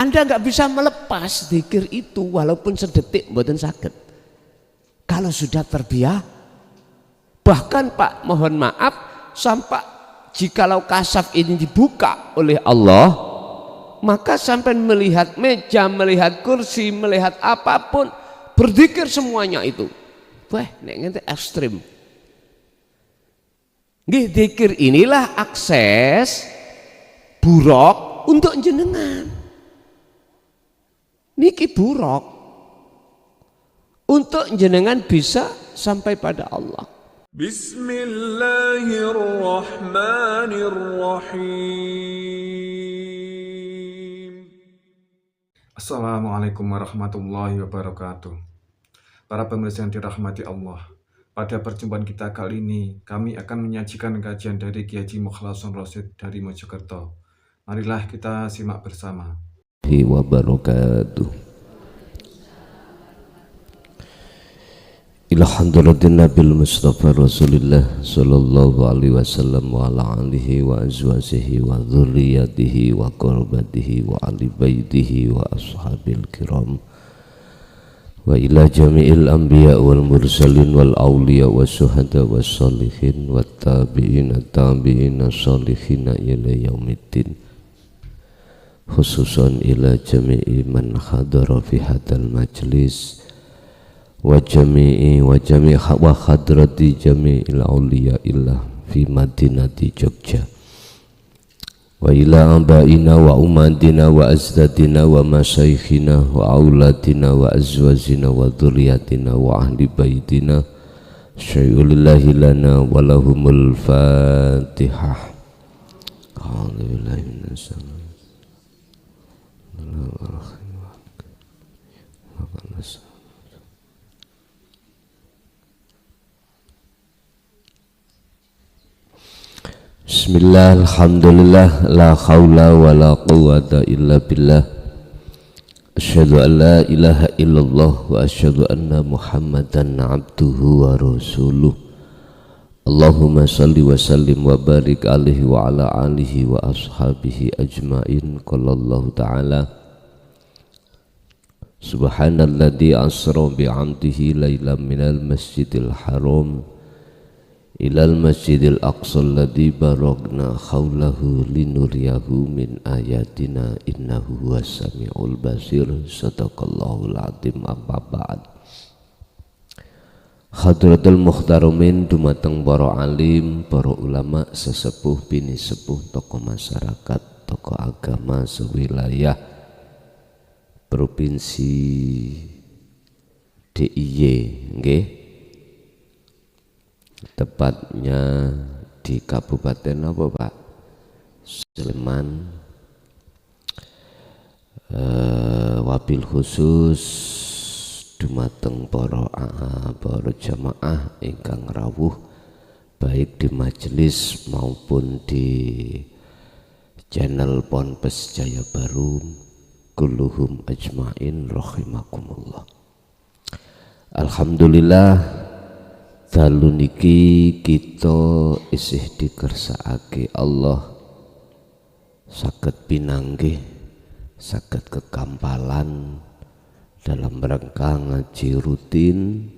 Anda nggak bisa melepas zikir itu walaupun sedetik mboten saged. Kalau sudah terbiasa, bahkan Pak mohon maaf, sampai jikalau kasaf ini dibuka oleh Allah, maka sampai melihat meja, melihat kursi, melihat apapun, berzikir semuanya itu. Wah, nek ngene ekstrim. Nggih, zikir inilah akses buruk untuk jenengan. Niki buruk untuk jenengan bisa sampai pada Allah. Bismillahirrahmanirrahim. Assalamualaikum warahmatullahi wabarakatuh. Para pemirsa yang dirahmati Allah, pada perjumpaan kita kali ini kami akan menyajikan kajian dari Kiai Haji Mukhlason Rosyid dari Mojokerto. Marilah kita simak bersama. Wabarakatuh. Ila hadratin Nabil Mustafa Rasulillah sallallahu alaihi wasallam wa ala alihi wa azwajihi wa dzurriyyatihi wa qurbatihi wa ali baitihi wa ashabil kiram wa ila jami'il anbiya wal mursalin wal awliya was syuhada was sholihin wat tabi'ina tabi'ina sholihin ila yaumiddin, khususan ila jami'i man hadara fi hadal majlis wa jami'i wa hadrati jami'il awliya illa fi madinati Jogja wa ila abaina wa umadina wa azdadina wa masyayikhina wa auladina wa azwazina wa dhurriyatina wa ahli baitina syai'ulillahi lana wa lahumul fatihah. A'udzubillahi minasyaitonir Bismillah, alhamdulillah, la khawla wa la quwwata illa billah. Asyhadu an la ilaha illallah wa asyhadu anna Muhammadan abduhu wa rasuluh. Allahumma salli wa sallim wa barik alaihi wa ala alihi wa ashabihi ajmain. Qala Allah ta'ala Subhanalladzi asra bi'amdihi laylan minal masjidil haram ilal masjidil aqsa alladzi barakna haulahu linuriyahu min ayatina innahu huwas samiul basir. Sadaqallahul azim. Amma ba'd. Hadratul muhtaramin dumateng para alim, para ulama, sesepuh, bini sepuh, tokoh masyarakat, tokoh agama sewilayah provinsi DIY, nggih. Tepatnya di Kabupaten apa, Pak? Sleman. Wabil khusus dumateng para jamaah ingkang rawuh baik di majelis maupun di channel Ponpes Jaya Baru, kulluhum ajmain rahimakumullah. Alhamdulillah, dalu niki kita isih dikersakake Allah saged pinanggih, saged kekampalan dalam rangka ngaji rutin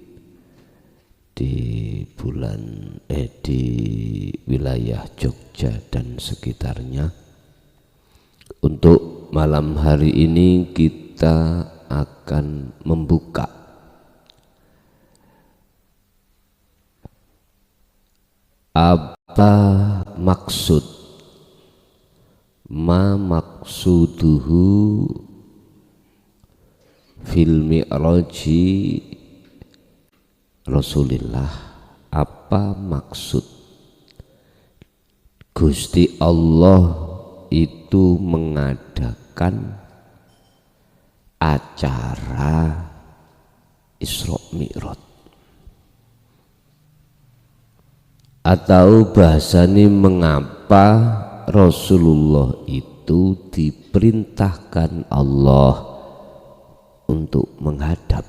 di di wilayah Jogja dan sekitarnya. Untuk malam hari ini kita akan membuka apa maksud maksuduhu fil mi'raji Rasulillah. Apa maksud Gusti Allah itu mengadakan acara Isra Mi'raj, atau bahasanya mengapa Rasulullah itu diperintahkan Allah untuk menghadap.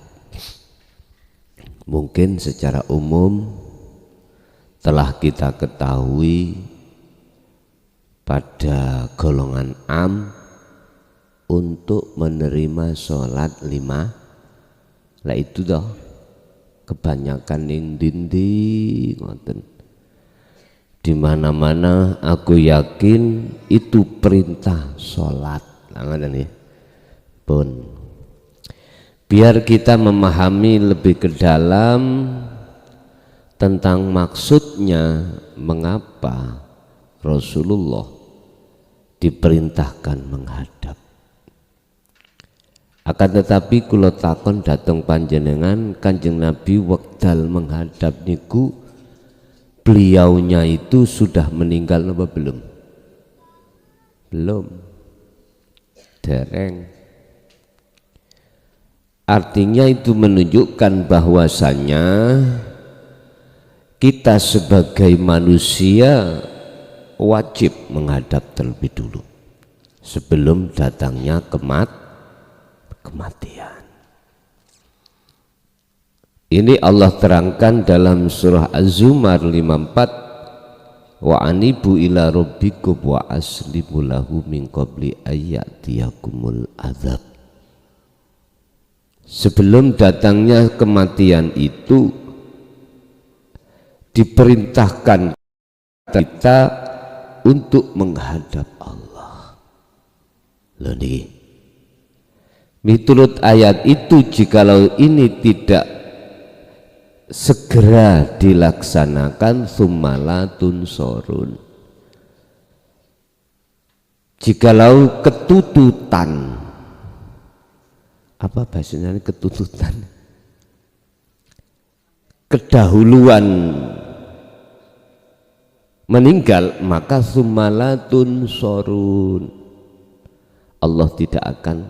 Mungkin secara umum telah kita ketahui pada golongan am untuk menerima sholat 5. Lah itu toh kebanyakan ning dindi ngoten. Di mana-mana aku yakin itu perintah sholat. Lah ngoten ya. Pun biar kita memahami lebih ke dalam tentang maksudnya mengapa Rasulullah diperintahkan menghadap. Akan tetapi kula takon dateng panjenengan, Kanjeng Nabi wekdal menghadap niku beliaunya itu sudah meninggal apa belum? Belum. Dereng. Artinya itu menunjukkan bahwasanya kita sebagai manusia wajib menghadap terlebih dulu sebelum datangnya kematian. Ini Allah terangkan dalam surah Az-Zumar 54, wa anibu ila rabbikum wa aslimu lahu min qabli ayyatiyakumul adzab. Sebelum datangnya kematian itu diperintahkan kita untuk menghadap Allah. Loh nih, menurut ayat itu jikalau ini tidak segera dilaksanakan summalatun sorun, jikalau ketututan, apa bahasanya ketututan, kedahuluan meninggal, maka summalatun sorun, Allah tidak akan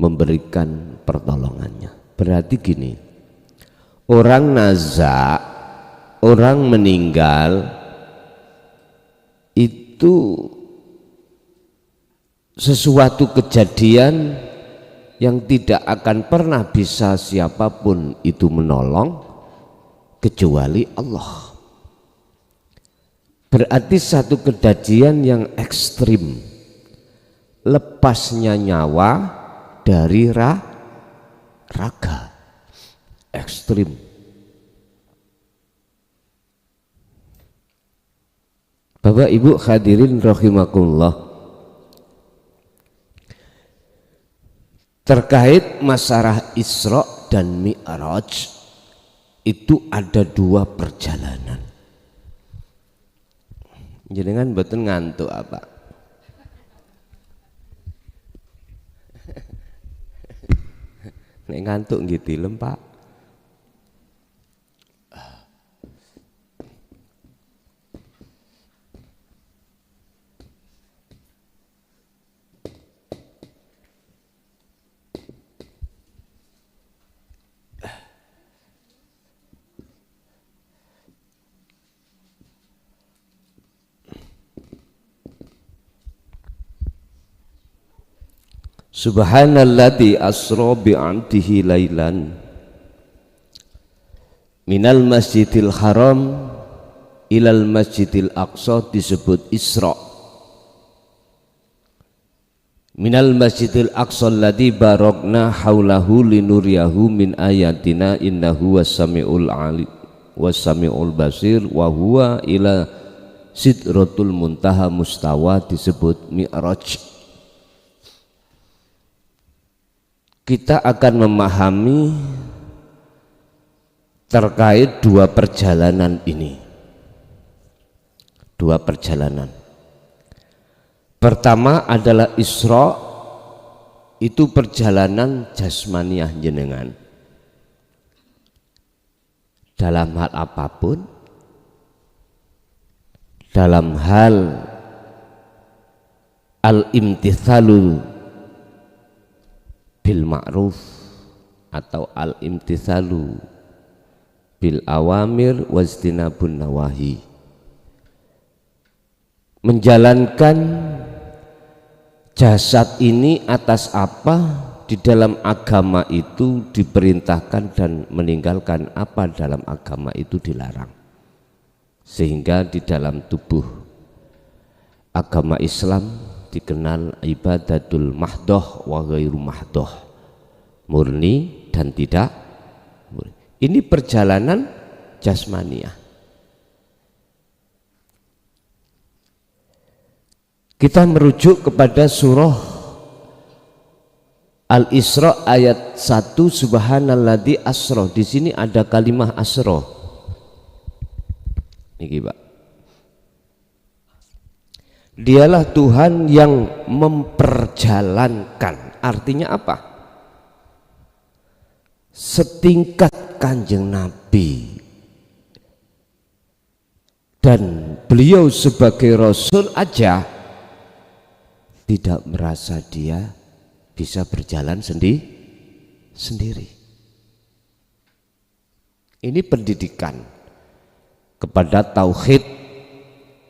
memberikan pertolongannya. Berarti gini, orang nazak, orang meninggal itu sesuatu kejadian yang tidak akan pernah bisa siapapun itu menolong kecuali Allah. Berarti satu kejadian yang ekstrim, lepasnya nyawa dari raga, ekstrim. Bapak Ibu hadirin rahimakumullah, terkait masalah Isra dan Mi'raj itu ada 2 perjalanan. Jenengan mboten ngantuk apa? Nek ngantuk nggih tilem, Pak. Subhanalladzi asra bi'abdihi lailan minal masjidil haram ilal masjidil aqsa, disebut Isra. Minal masjidil aqsa alladzi barakna haulahu linuriyahu min ayatina innahu was-sami'ul alim was-sami'ul basir wa huwa ila sidratul muntaha mustawa, disebut Mi'raj. Kita akan memahami terkait 2 perjalanan ini. 2 perjalanan. Pertama adalah Isra, itu perjalanan jasmaniah jenengan. Dalam hal apapun, dalam hal al-imtithalu bil ma'ruf atau al-imtithalu bil awamir wajtinabun nawahi, menjalankan jasad ini atas apa di dalam agama itu diperintahkan dan meninggalkan apa dalam agama itu dilarang. Sehingga di dalam tubuh agama Islam dikenal ibadatul mahdoh wa ghairu mahdoh, murni dan tidak murni. Ini perjalanan jasmaniah. Kita merujuk kepada surah Al-Isra ayat 1, subhanalladzi asra. Di sini ada kalimah asra. Niki, Pak. Dialah Tuhan yang memperjalankan. Artinya apa? Setingkat Kanjeng Nabi dan beliau sebagai Rasul aja tidak merasa dia bisa berjalan sendiri. Ini pendidikan kepada tauhid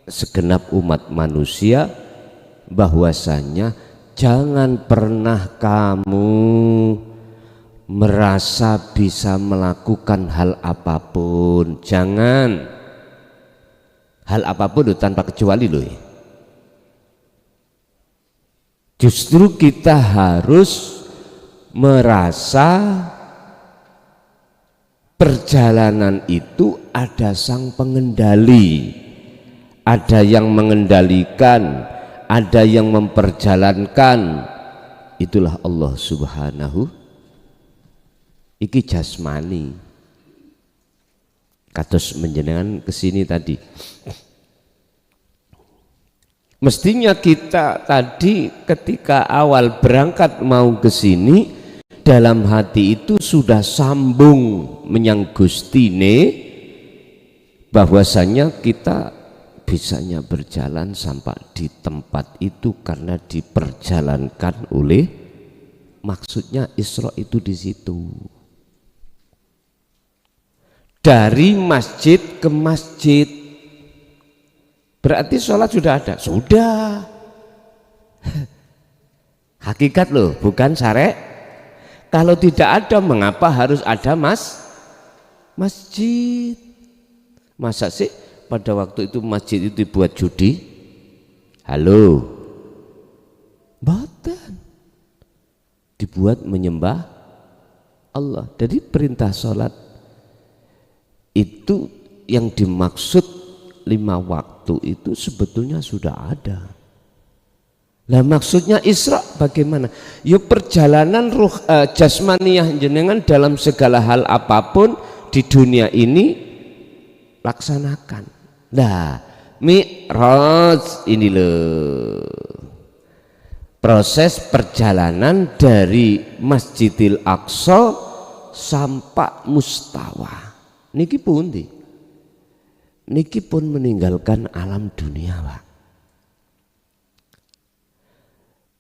segenap umat manusia, bahwasanya jangan pernah kamu merasa bisa melakukan hal apapun. Jangan, hal apapun itu tanpa kecuali loh. Justru kita harus merasa perjalanan itu ada sang pengendali, ada yang mengendalikan, ada yang memperjalankan. Itulah Allah Subhanahu. Iki jasmani. Kados menjenengan kesini tadi. Mestinya kita tadi ketika awal berangkat mau ke sini, dalam hati itu sudah sambung menyang Gustine, bahwasanya kita bisanya berjalan sampai di tempat itu karena diperjalankan oleh, maksudnya Isra itu di situ. Dari masjid ke masjid. Berarti sholat sudah ada? Sudah. Hakikat loh, bukan syarek. Kalau tidak ada, mengapa harus ada masjid? Masa sih pada waktu itu masjid itu dibuat judi? Halo? Boten. Dibuat menyembah Allah. Jadi perintah sholat itu yang dimaksud 5 waktu itu sebetulnya sudah ada. Nah, maksudnya Isra bagaimana? Ya perjalanan ruh jasmaniah jenengan dalam segala hal apapun di dunia ini laksanakan. Nah, Mi'raj ini loh. Proses perjalanan dari Masjidil Aqsa sampai Mustawa. Niki pundi? Niki pun meninggalkan alam dunia, Pak.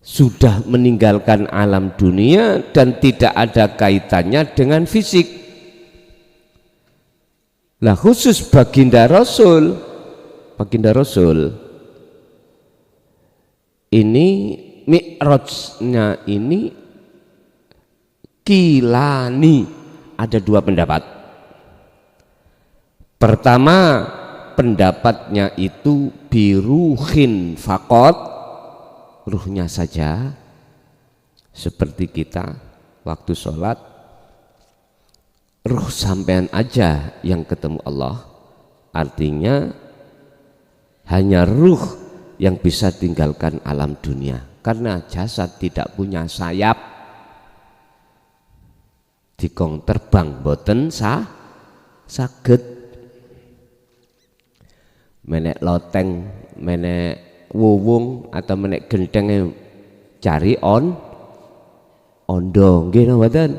Sudah meninggalkan alam dunia dan tidak ada kaitannya dengan fisik. Lah khusus baginda Rasul ini Mi'rajnya ini kilani, ada 2 pendapat. Pertama, pendapatnya itu biruhin fakot, ruhnya saja, seperti kita waktu sholat, ruh sampean aja yang ketemu Allah. Artinya hanya ruh yang bisa tinggalkan alam dunia, karena jasad tidak punya sayap. Dikong terbang boten saged. Menek loteng, menek wuwung atau menek genteng cari ondo, nggih mboten?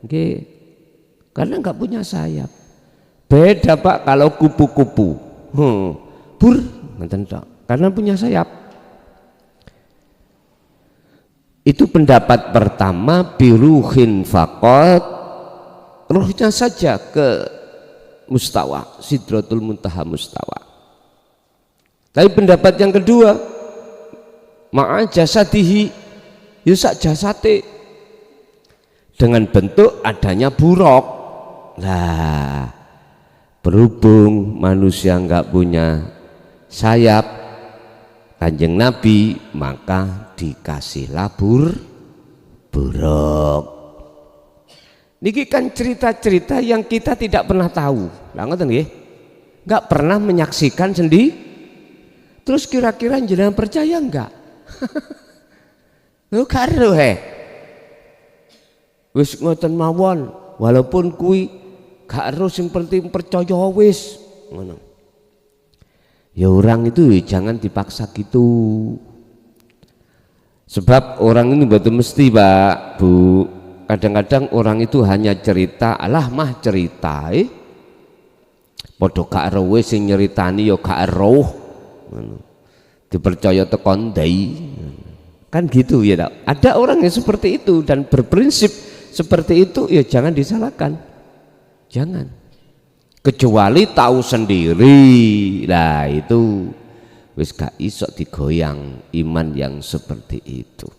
Nggih. Karena enggak punya sayap. Beda, Pak, kalau kupu-kupu. Bur, ngoten tok. Karena punya sayap. Itu pendapat pertama, biruhin faqat, ruhnya saja ke Mustawa, Sidratul Muntaha Mustawa. Tapi pendapat yang kedua, ma'a jasadihi, yusak jasate, dengan bentuk adanya buruk. Nah, berhubung manusia enggak punya sayap, Kanjeng Nabi, maka dikasih labur buruk. Niki kan cerita-cerita yang kita tidak pernah tahu. Lah ngoten nggih? Enggak pernah menyaksikan sendiri. Terus kira-kira jenengan percaya enggak? Lho karo wis ngoten mawon, walaupun kuwi gak ero sing penting percaya wis ngono. Ya orang itu jangan dipaksa gitu. Sebab orang ini betul mesti Pak, Bu. Kadang-kadang orang itu hanya cerita, alah mah cerita padha gak ero wis sing nyeritani ya gak ero. Ngono. Dipercaya tekan ndai. Kan gitu ya, tak? Ada orang yang seperti itu dan berprinsip seperti itu, ya jangan disalahkan. Jangan. Kecuali tahu sendiri. Nah, itu wis gak iso digoyang iman yang seperti itu.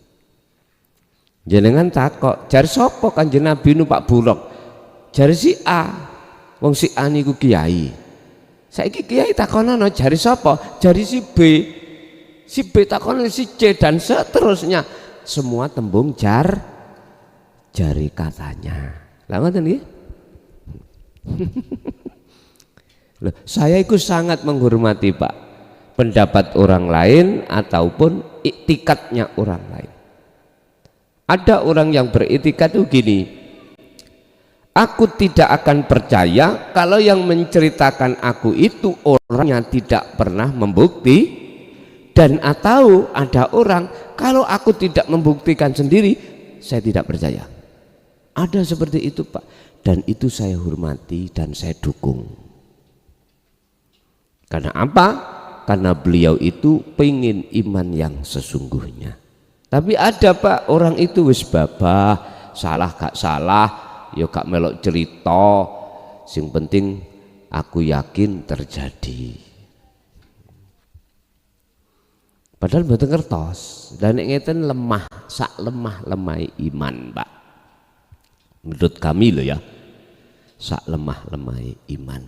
Jenengan takok, jare sapa Kanjeng Nabi nu Pak Buruk? Jare si A. Wong si A niku kiai. Saiki kiai takonono jare sapa? Jare si B. Si B takonono si C dan seterusnya. Semua tembung jari katanya. Lah ngoten nggih? Loh, saya itu sangat menghormati Pak pendapat orang lain ataupun iktikadnya orang lain. Ada orang yang beriktikad itu gini, aku tidak akan percaya kalau yang menceritakan aku itu orangnya tidak pernah membukti, dan atau ada orang kalau aku tidak membuktikan sendiri saya tidak percaya. Ada seperti itu Pak, dan itu saya hormati dan saya dukung. Karena apa? Karena beliau itu pengen iman yang sesungguhnya. Tapi ada Pak, orang itu wis babah, salah gak salah, ya gak melok cerita, sing penting aku yakin terjadi. Padahal mboten ngertos, dan nek ngeten lemah, sak lemah-lemah iman Pak. Menurut kami loh ya, sak lemah-lemah iman.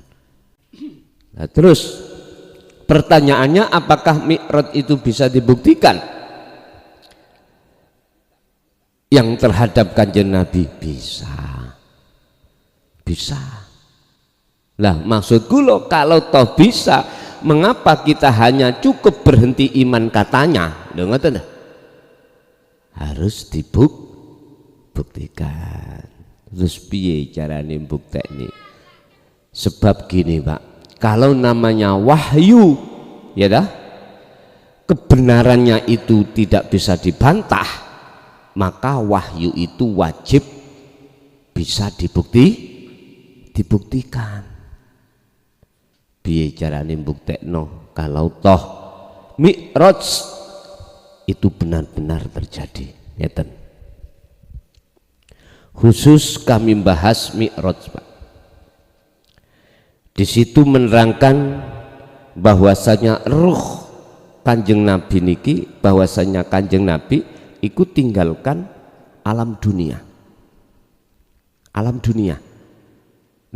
Nah, terus pertanyaannya, apakah Mi'raj itu bisa dibuktikan? Yang terhadap Kanjeng Nabi bisa. Lah maksudku loh, kalau toh bisa, mengapa kita hanya cukup berhenti iman katanya? Loh ngoten, harus dibuktikan. Terus piye carane mbuktekne? Sebab gini Pak, kalau namanya wahyu, ya dah, kebenarannya itu tidak bisa dibantah, maka wahyu itu wajib bisa dibuktikan. Piye carane mbuktekno kalau toh Mi'raj itu benar-benar terjadi? Ngeten. Khusus kami bahas Mi'raj Pak. Di situ menerangkan bahwasanya ruh Kanjeng Nabi niki, bahwasanya Kanjeng Nabi ikut tinggalkan alam dunia,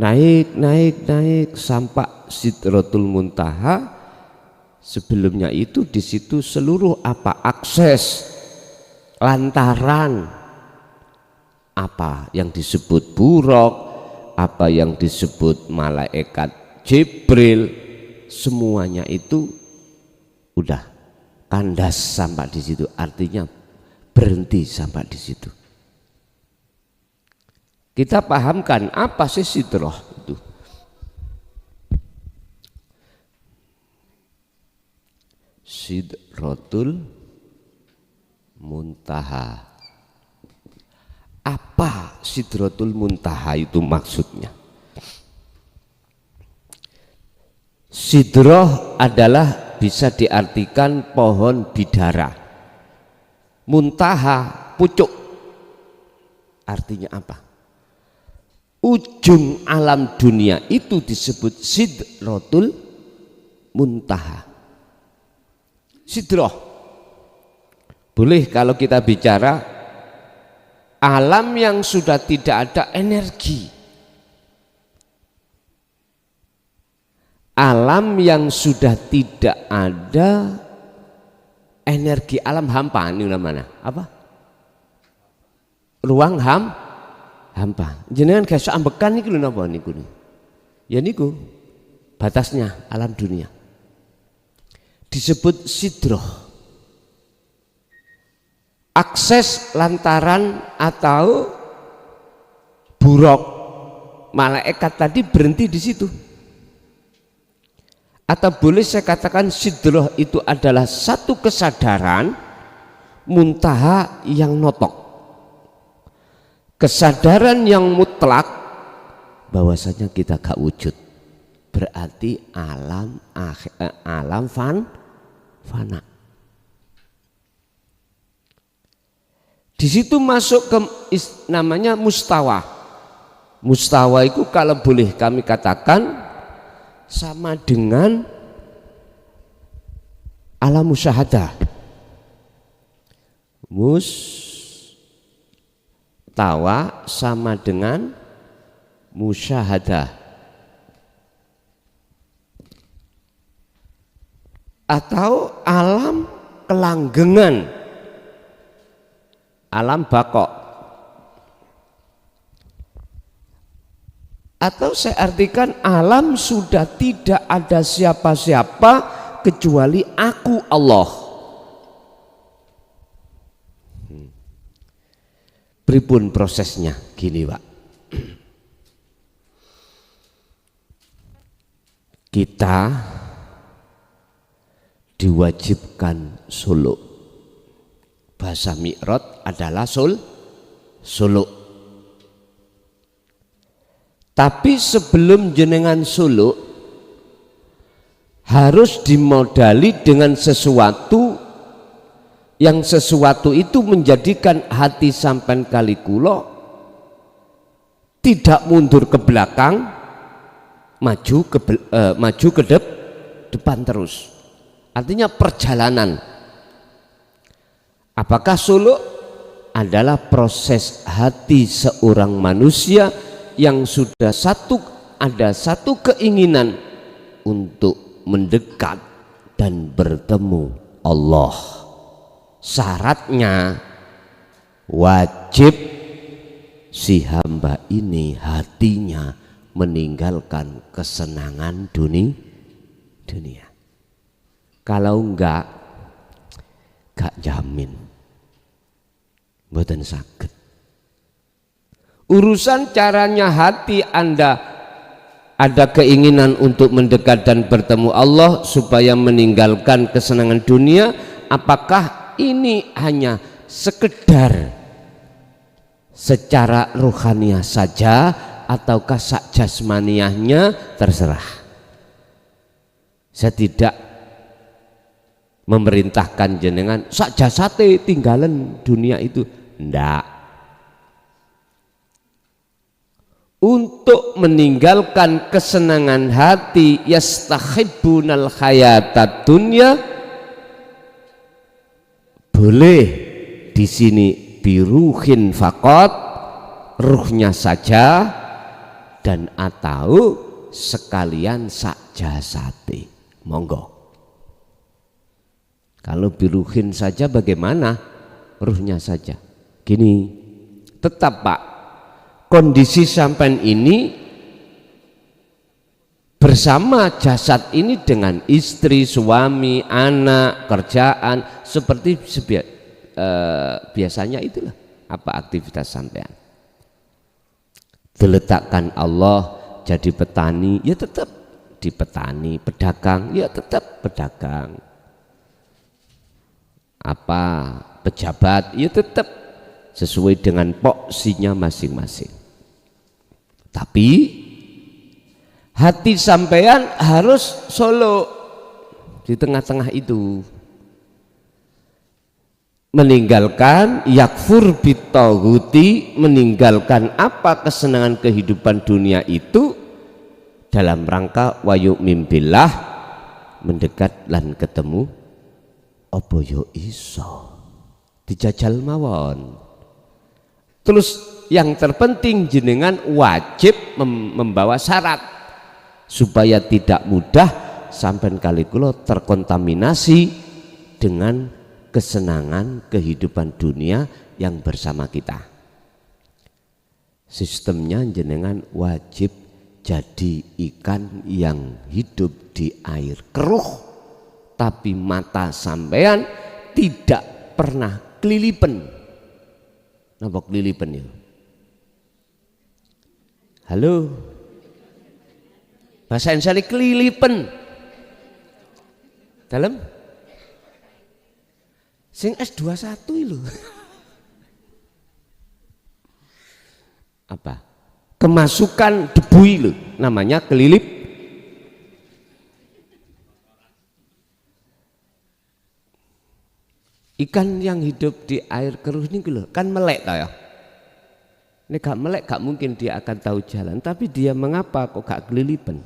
naik sampai Sidratul Muntaha. Sebelumnya itu di situ seluruh akses, lantaran, apa yang disebut buruk, apa yang disebut malaikat Jibril, semuanya itu udah kandas sampai di situ, artinya berhenti sampai di situ. Kita pahamkan apa sih sidrah itu? Sidratul Muntaha. Apa Sidratul Muntaha itu maksudnya? Sidrah adalah bisa diartikan pohon bidara. Muntaha, pucuk. Artinya apa? Ujung alam dunia itu disebut Sidratul Muntaha. Sidrah. Boleh kalau kita bicara alam yang sudah tidak ada energi, alam yang sudah tidak ada energi alam hampa ini namanya apa? Ruang hampa. Jenengan gak iso ambekan niku lho napa niku? Ya niku batasnya alam dunia. Disebut sidroh. Akses lantaran atau buruk malaikat tadi berhenti di situ. Atau boleh saya katakan sidroh itu adalah satu kesadaran muntaha yang notok. Kesadaran yang mutlak bahwasanya kita gak wujud. Berarti alam fana. Di situ masuk ke namanya mustawa. Mustawa itu kalau boleh kami katakan sama dengan alam musyahadah. Mustawa sama dengan musyahadah. Atau alam kelanggengan. Alam bakok, atau saya artikan alam sudah tidak ada siapa-siapa kecuali aku Allah. Pripun prosesnya gini Pak, kita diwajibkan suluk. Bahasa Mi'raj adalah suluk. Tapi sebelum jenengan suluk harus dimodali dengan sesuatu yang sesuatu itu menjadikan hati sampean kali kula tidak mundur ke belakang, maju ke depan terus. Artinya perjalanan. Apakah suluk adalah proses hati seorang manusia yang sudah ada satu keinginan untuk mendekat dan bertemu Allah. Syaratnya wajib si hamba ini hatinya meninggalkan kesenangan dunia. Kalau enggak jamin mboten saged. Urusan caranya hati Anda ada keinginan untuk mendekat dan bertemu Allah supaya meninggalkan kesenangan dunia, apakah ini hanya sekedar secara rohaniah saja ataukah sak jasmaniahnya, terserah. Saya tidak memerintahkan jenengan sak jasate tinggalan dunia itu, ndak. Untuk meninggalkan kesenangan hati, yastahibbunal hayatad dunya, boleh di sini biruhin faqat, ruhnya saja, dan atau sekalian sak jasate, monggo. Kalau biruhin saja bagaimana? Ruhnya saja. Gini, tetap Pak, kondisi sampean ini bersama jasad ini dengan istri, suami, anak, kerjaan, seperti biasanya itulah apa aktivitas sampean. Diletakkan Allah jadi petani, ya tetap di petani, pedagang, ya tetap pedagang. Apa pejabat, ya tetap sesuai dengan porsinya masing-masing. Tapi hati sampean harus solo di tengah-tengah itu, meninggalkan yakfur bitaghuti, meninggalkan apa kesenangan kehidupan dunia itu dalam rangka wayuk mimbillah, mendekat lan ketemu apa yo iso dijajal mawon. Terus yang terpenting jenengan wajib membawa syarat supaya tidak mudah sampai kali kula terkontaminasi dengan kesenangan kehidupan dunia yang bersama kita. Sistemnya jenengan wajib jadi ikan yang hidup di air keruh, tapi mata sampean tidak pernah kelilipen. Napa kelilipen ya? Halo, bahasa Indonesia kelilipen dalam sing S21 lho. Apa? Kemasukan debu lho, namanya kelilip. Ikan yang hidup di air keruh ini lho, kan melek toh ya. Ini gak melek gak mungkin dia akan tahu jalan, tapi dia mengapa kok gak kelilipan?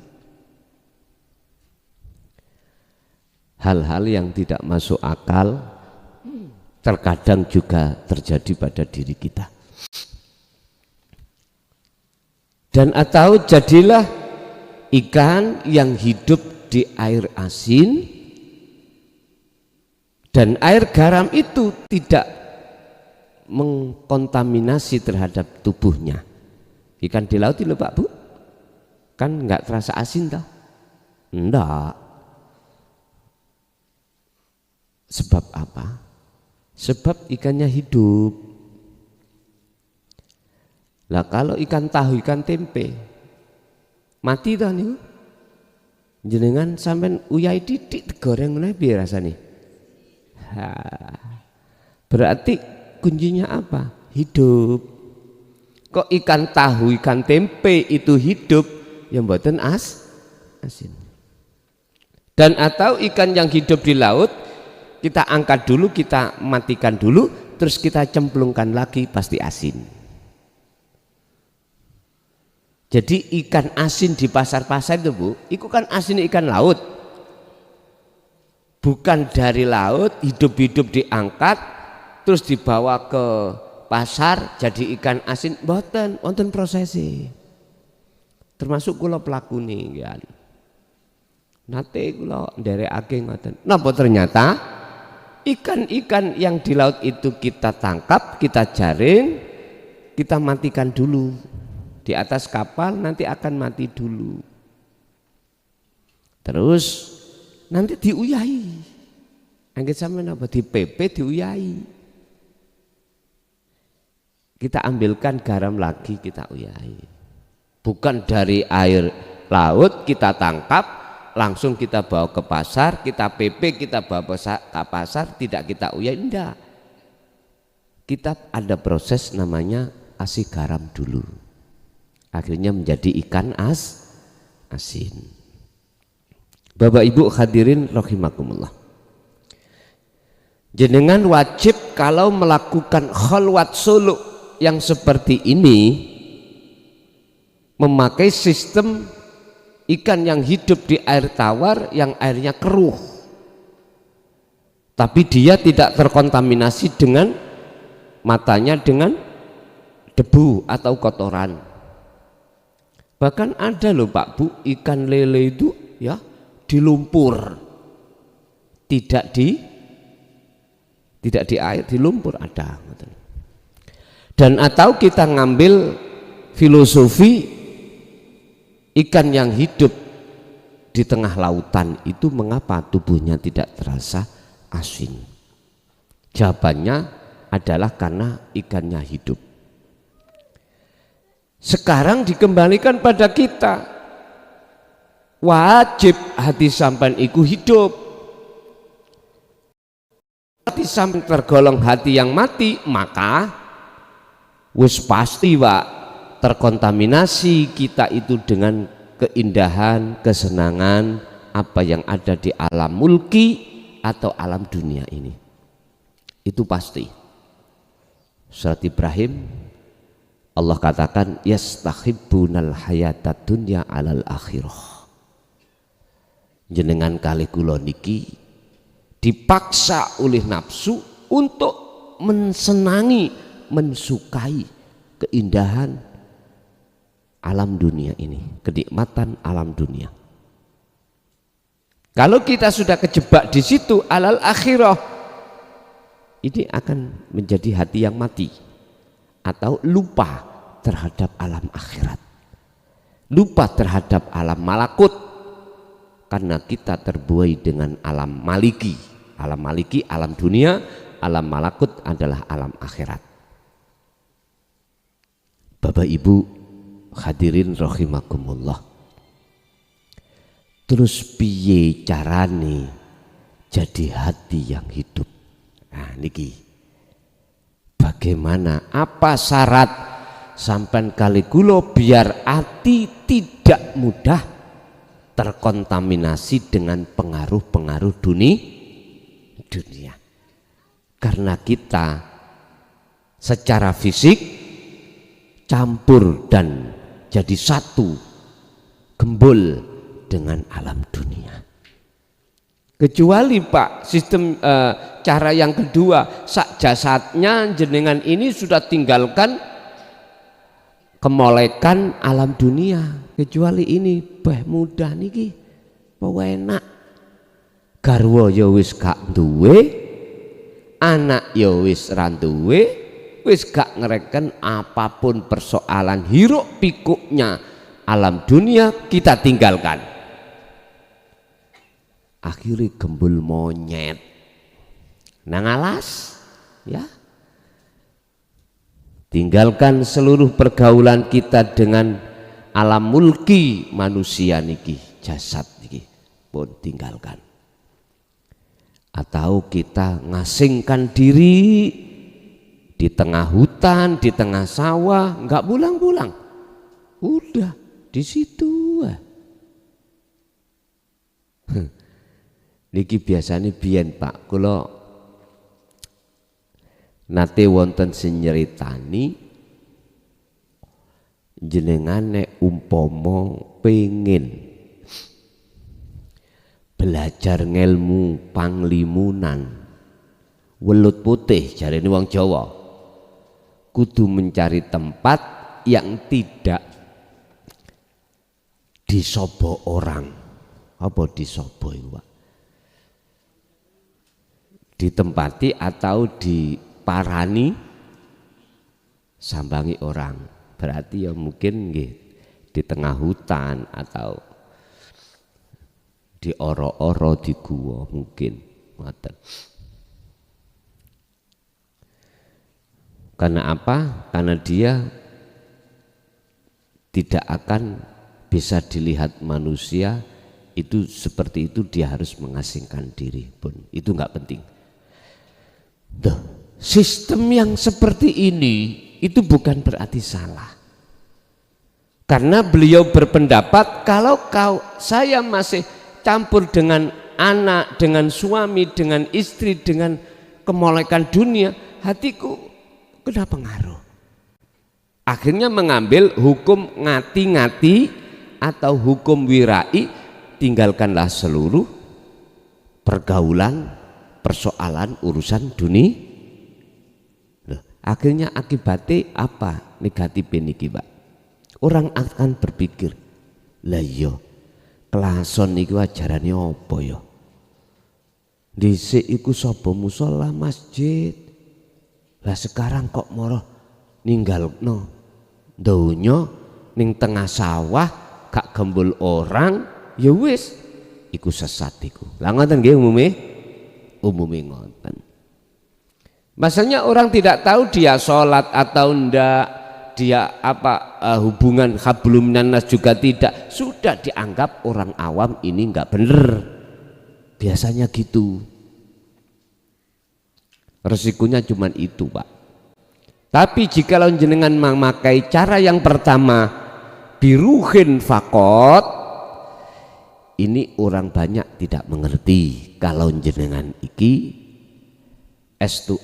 Hal-hal yang tidak masuk akal terkadang juga terjadi pada diri kita. Dan atau jadilah ikan yang hidup di air asin, dan air garam itu tidak mengkontaminasi terhadap tubuhnya. Ikan di laut itu Pak Bu, kan nggak terasa asin toh? Enggak. Sebab apa? Sebab ikannya hidup. Lah kalau ikan tahu, ikan tempe mati toh nih, jenengan sampean uyai titik digoreng meneh piye rasane? Berarti kuncinya apa? Hidup. Kok ikan tahu, ikan tempe itu hidup, yang mboten asin. Dan atau ikan yang hidup di laut kita angkat dulu, kita matikan dulu, terus kita cemplungkan lagi, pasti asin. Jadi ikan asin di pasar-pasar itu Bu, itu kan asin ikan laut. Bukan dari laut, hidup-hidup diangkat, terus dibawa ke pasar jadi ikan asin, wonten prosesi. Termasuk kula pelaku nih kan. Nate kula nderekake ngoten. Napa ternyata ikan-ikan yang di laut itu kita tangkap, kita jaring, kita matikan dulu. Di atas kapal nanti akan mati dulu. Terus nanti diuyai. Angkat sampean apa dipepe diuyai. Kita ambilkan garam lagi, kita uyai. Bukan dari air laut kita tangkap, langsung kita bawa ke pasar, kita pepe, kita bawa ke pasar, tidak kita uyai, enggak. Kita ada proses namanya kasih garam dulu. Akhirnya menjadi ikan asin. Bapak Ibu hadirin rahimakumullah. Jenengan wajib kalau melakukan khalwat suluk yang seperti ini memakai sistem ikan yang hidup di air tawar yang airnya keruh. Tapi dia tidak terkontaminasi dengan matanya dengan debu atau kotoran. Bahkan ada loh Pak Bu, ikan lele itu ya di lumpur, tidak di air, di lumpur ada. Dan atau kita ngambil filosofi ikan yang hidup di tengah lautan itu mengapa tubuhnya tidak terasa asin? Jawabannya adalah karena ikannya hidup. Sekarang dikembalikan pada kita, wajib hati sampean iku hidup. Hati sampean tergolong hati yang mati, maka wis pasti Pak terkontaminasi kita itu dengan keindahan, kesenangan apa yang ada di alam mulki atau alam dunia ini. Itu pasti. Surat Ibrahim Allah katakan yastahibbunal hayatad dunya alal akhirah. Jenengan kali kula niki dipaksa oleh nafsu untuk mensenangi, mensukai keindahan alam dunia ini, kenikmatan alam dunia. Kalau kita sudah kejebak di situ alal akhirah, ini akan menjadi hati yang mati atau lupa terhadap alam akhirat, lupa terhadap alam malakut, karena kita terbuai dengan alam maliki. Alam maliki alam dunia, alam malakut adalah alam akhirat. Bapak Ibu hadirin rahimakumullah, terus piye carane jadi hati yang hidup? Nah niki bagaimana, apa syarat sampan kali kula biar hati tidak mudah terkontaminasi dengan pengaruh-pengaruh dunia. Karena kita secara fisik campur dan jadi satu, gembul dengan alam dunia. Kecuali Pak sistem cara yang kedua, sak jasadnya jenengan ini sudah tinggalkan kemolekan alam dunia. Kecuali ini beh mudah niki pewenak, garwa ya wis gak duwe, anak ya wis ra duwe, wis gak ngereken apapun persoalan hiruk pikuknya alam dunia kita tinggalkan. Akhirnya gembul monyet nang alas ya. Tinggalkan seluruh pergaulan kita dengan alam mulki manusia niki, jasad niki pun tinggalkan. Atau kita ngasingkan diri di tengah hutan, di tengah sawah, nggak pulang-pulang, udah di situ. Niki biasanya biyen Pak, kula nate wonten sing nyeritani jenengan nek umpama pengen belajar ngelmu panglimunan welut putih jarene wong Jawa, kudu mencari tempat yang tidak disobo orang. Apa disobo itu Pak? Ditempati atau diparani sambangi orang, berarti ya mungkin nggih di tengah hutan atau di oro-oro di gua mungkin. Karena apa? Karena dia tidak akan bisa dilihat manusia itu seperti itu, dia harus mengasingkan diri pun itu nggak penting. Sistem yang seperti ini itu bukan berarti salah, karena beliau berpendapat kalau saya masih campur dengan anak, dengan suami, dengan istri, dengan kemolekan dunia, hatiku kena pengaruh. Akhirnya mengambil hukum ngati-ngati atau hukum wirai, tinggalkanlah seluruh pergaulan, persoalan, urusan dunia. Akhirnya akibatnya apa? Negatif niki Pak. Orang akan berpikir, lah iya kelason niku ajarane apa ya? Dhisik iku sapa musala masjid. Lah sekarang kok moro ninggalno donya ning tengah sawah gak gembul orang, ya wis iku sesat iku. Lah ngoten nggih umume ngoten. Masalahnya orang tidak tahu dia sholat atau ndak, dia hubungan hablum minan nas juga tidak, sudah dianggap orang awam ini enggak bener. Biasanya gitu. Resikonya cuman itu Pak. Tapi jika jenengan memakai cara yang pertama, biruhin fakot, ini orang banyak tidak mengerti kalau jenengan iki estu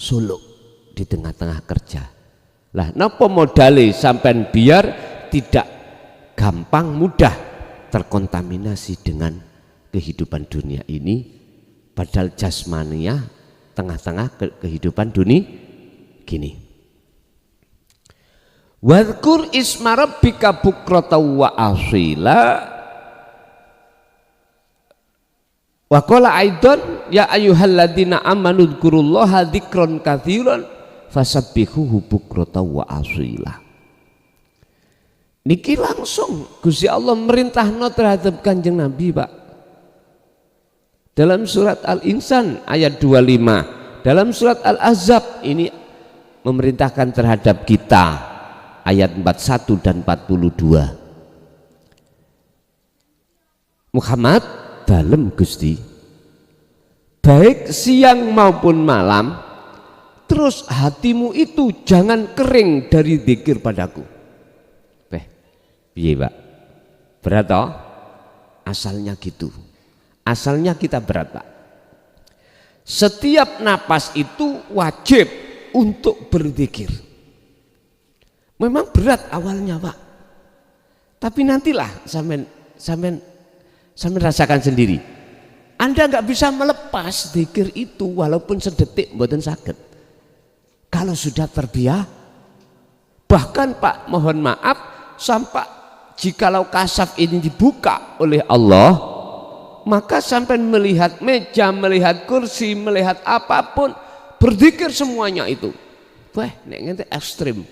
suluk di tengah-tengah kerja. Lah napa modale sampean biar tidak gampang mudah terkontaminasi dengan kehidupan dunia ini, padahal jasmania tengah-tengah kehidupan dunia gini. Wadhkur isma rabbika bukrata wa asila, Wa qala aidan ya ayyuhalladzina amanu dzkurullaha dzikron katsiran fasabbihuhu bukratan wa asila. Niki langsung Gusti Allah merintahno terhadap Kanjeng Nabi, Pak. Dalam surat Al-Insan ayat 25, dalam surat Al-Ahzab ini memerintahkan terhadap kita ayat 41 dan 42. Muhammad dalem Gusti, baik siang maupun malam, terus hatimu itu jangan kering dari zikir padaku. Piye, Pak? Berat toh? Asalnya gitu. Asalnya kita berat, Pak. Setiap napas itu wajib untuk berzikir. Memang berat awalnya, Pak. Tapi nantilah sampean rasakan sendiri. Anda nggak bisa melepas zikir itu walaupun sedetik mboten saged. Kalau sudah terbiasa, bahkan Pak, mohon maaf, sampai jikalau kasaf ini dibuka oleh Allah, maka sampai melihat meja, melihat kursi, melihat apapun, berzikir semuanya itu. Wah, nek ngene ekstrim.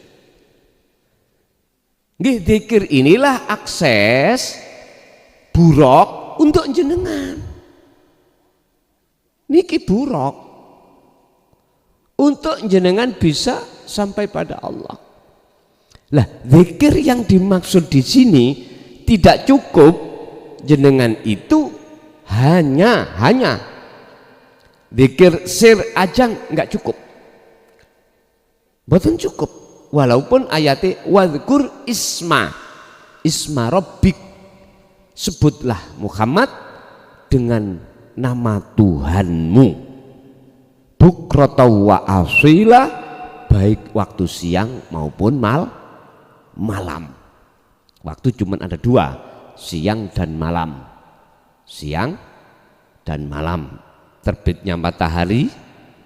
Nggih, zikir inilah akses buruk untuk jenengan. Niki buruk untuk jenengan bisa sampai pada Allah. Lah, zikir yang dimaksud di sini tidak cukup jenengan itu hanya zikir sir aja nggak cukup. Mboten cukup. Walaupun ayatnya wadhkur isma rabbik, sebutlah Muhammad dengan nama Tuhanmu bukratan wa asila, baik waktu siang maupun malam. Waktu cuma ada dua, siang dan malam. Siang dan malam, terbitnya matahari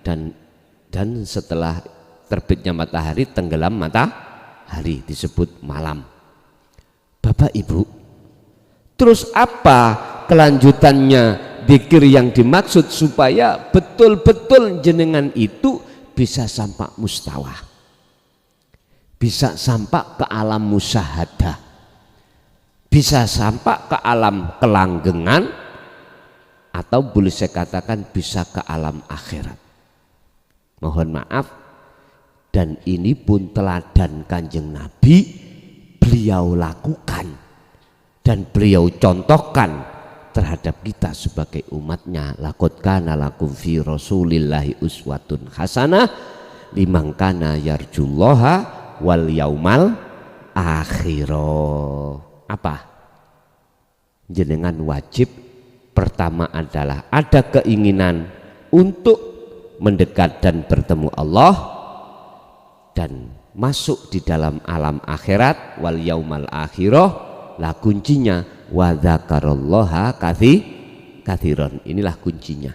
dan setelah terbitnya matahari tenggelam matahari disebut malam. Bapak Ibu, terus apa kelanjutannya zikir yang dimaksud supaya betul-betul jenengan itu bisa sampai mustawah, bisa sampai ke alam musyahadah, bisa sampai ke alam kelanggengan, atau boleh saya katakan bisa ke alam akhirat. Mohon maaf, dan ini pun teladan Kanjeng Nabi, beliau lakukan dan beliau contohkan terhadap kita sebagai umatnya. Laqad kana lakum fi rasulillahi uswatun hasanah liman kana yarjullaha wal yaumal akhirah. Apa? Jenengan wajib pertama adalah ada keinginan untuk mendekat dan bertemu Allah dan masuk di dalam alam akhirat wal yaumal akhirah. Lah kuncinya wa dzakarallaha katsiran. Inilah kuncinya.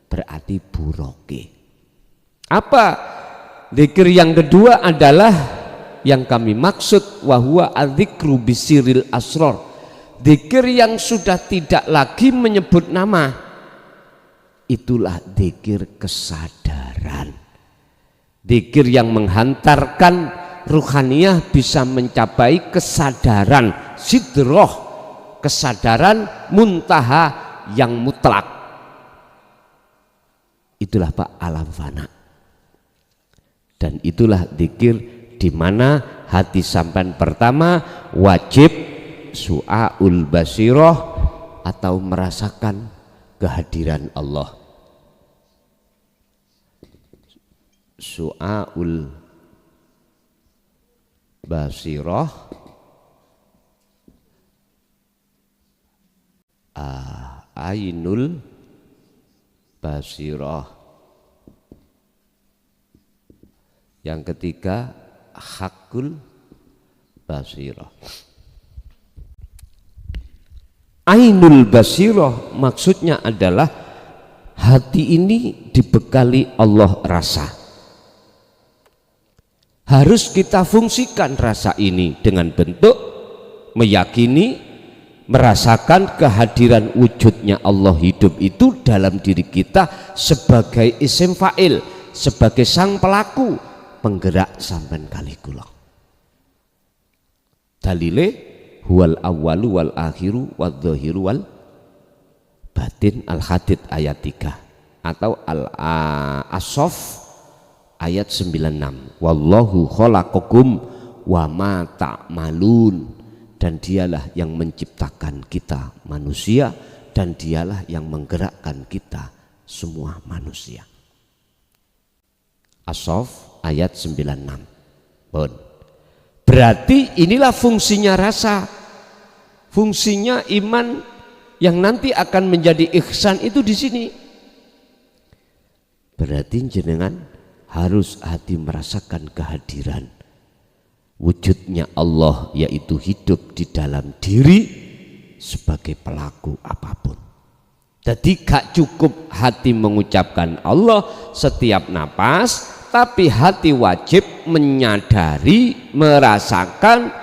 Berarti buroke. Apa? Zikir yang kedua adalah yang kami maksud wahwa adzikru bisiril asror. Zikir yang sudah tidak lagi menyebut nama. Itulah zikir kesadaran. Zikir yang menghantarkan ruhaniyah bisa mencapai kesadaran sidroh, kesadaran muntaha yang mutlak. Itulah Pak alam fana. Dan itulah zikir di mana hati sampan pertama wajib su'aul basiroh atau merasakan kehadiran Allah. Su'aul basiroh ainul basiroh. Yang ketiga hakul basiroh. Ainul basiroh maksudnya adalah hati ini dibekali Allah rasa. Harus kita fungsikan rasa ini dengan bentuk meyakini, merasakan kehadiran wujudnya Allah hidup itu dalam diri kita sebagai isim fa'il, sebagai sang pelaku penggerak sampean kali kula. Dalile huwal awwalu wal akhiru wal dhahiru wal batin, Al-Hadid ayat 3 atau Al-Asaf ayat 96. Wallahu khalaqakum wa ma ta'malun, dan dialah yang menciptakan kita manusia dan dialah yang menggerakkan kita semua manusia. As-Saff ayat 96. Bon. Berarti inilah fungsinya rasa, fungsinya iman yang nanti akan menjadi ihsan itu di sini. Berarti jenengan harus hati merasakan kehadiran wujudnya Allah, yaitu hidup di dalam diri sebagai pelaku apapun. Jadi gak cukup hati mengucapkan Allah setiap napas, tapi hati wajib menyadari, merasakan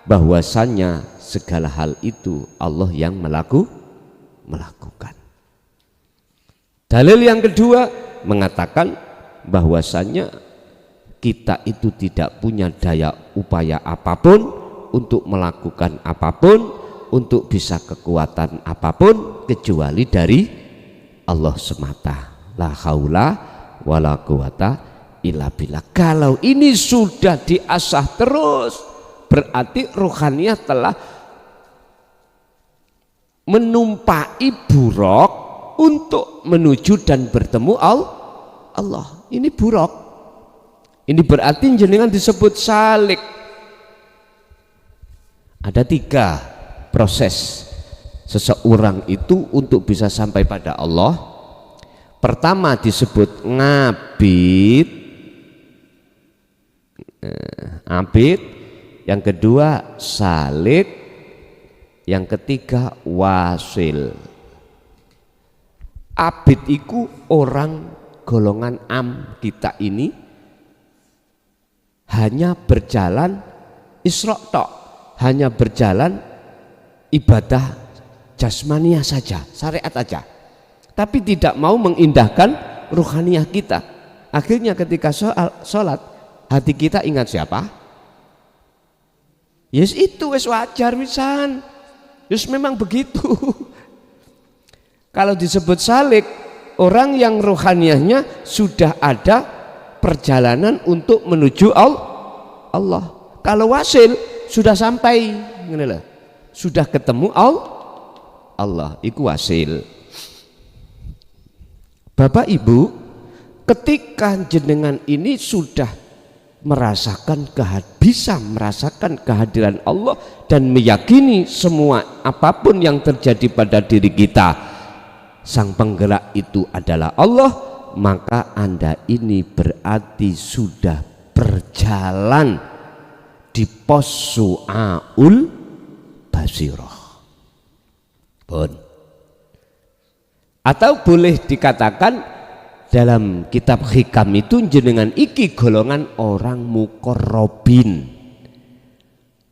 bahwasannya segala hal itu Allah yang melakukan. Dalil yang kedua mengatakan bahwasannya kita itu tidak punya daya upaya apapun untuk melakukan apapun, untuk bisa kekuatan apapun kecuali dari Allah semata. La haula wala quwata illa billah. Kalau ini sudah diasah terus, berarti ruhaniyah telah menumpai buruk untuk menuju dan bertemu Allah. Ini buruk. Ini berarti jenengan disebut salik. Ada 3 proses seseorang itu untuk bisa sampai pada Allah. Pertama disebut ngabid, abid. Yang kedua salik. Yang ketiga wasil. Abid itu orang golongan kita ini hanya berjalan isra' tok, hanya berjalan ibadah jasmaniah saja, syariat aja, tapi tidak mau mengindahkan ruhaniyah kita. Akhirnya ketika sholat hati kita ingat siapa? Yes, itu wes wajar wisan, yes memang begitu. Kalau disebut salik, orang yang ruhaniyahnya sudah ada perjalanan untuk menuju Allah. Kalau wasil sudah sampai, sudah ketemu Allah, itu wasil. Bapak Ibu, ketika jenengan ini sudah bisa merasakan kehadiran Allah dan meyakini semua apapun yang terjadi pada diri kita, sang penggerak itu adalah Allah, maka Anda ini berarti sudah berjalan di pos su'aul basirah. Atau boleh dikatakan dalam kitab hikam itu jenengan iki golongan orang muqarrabin,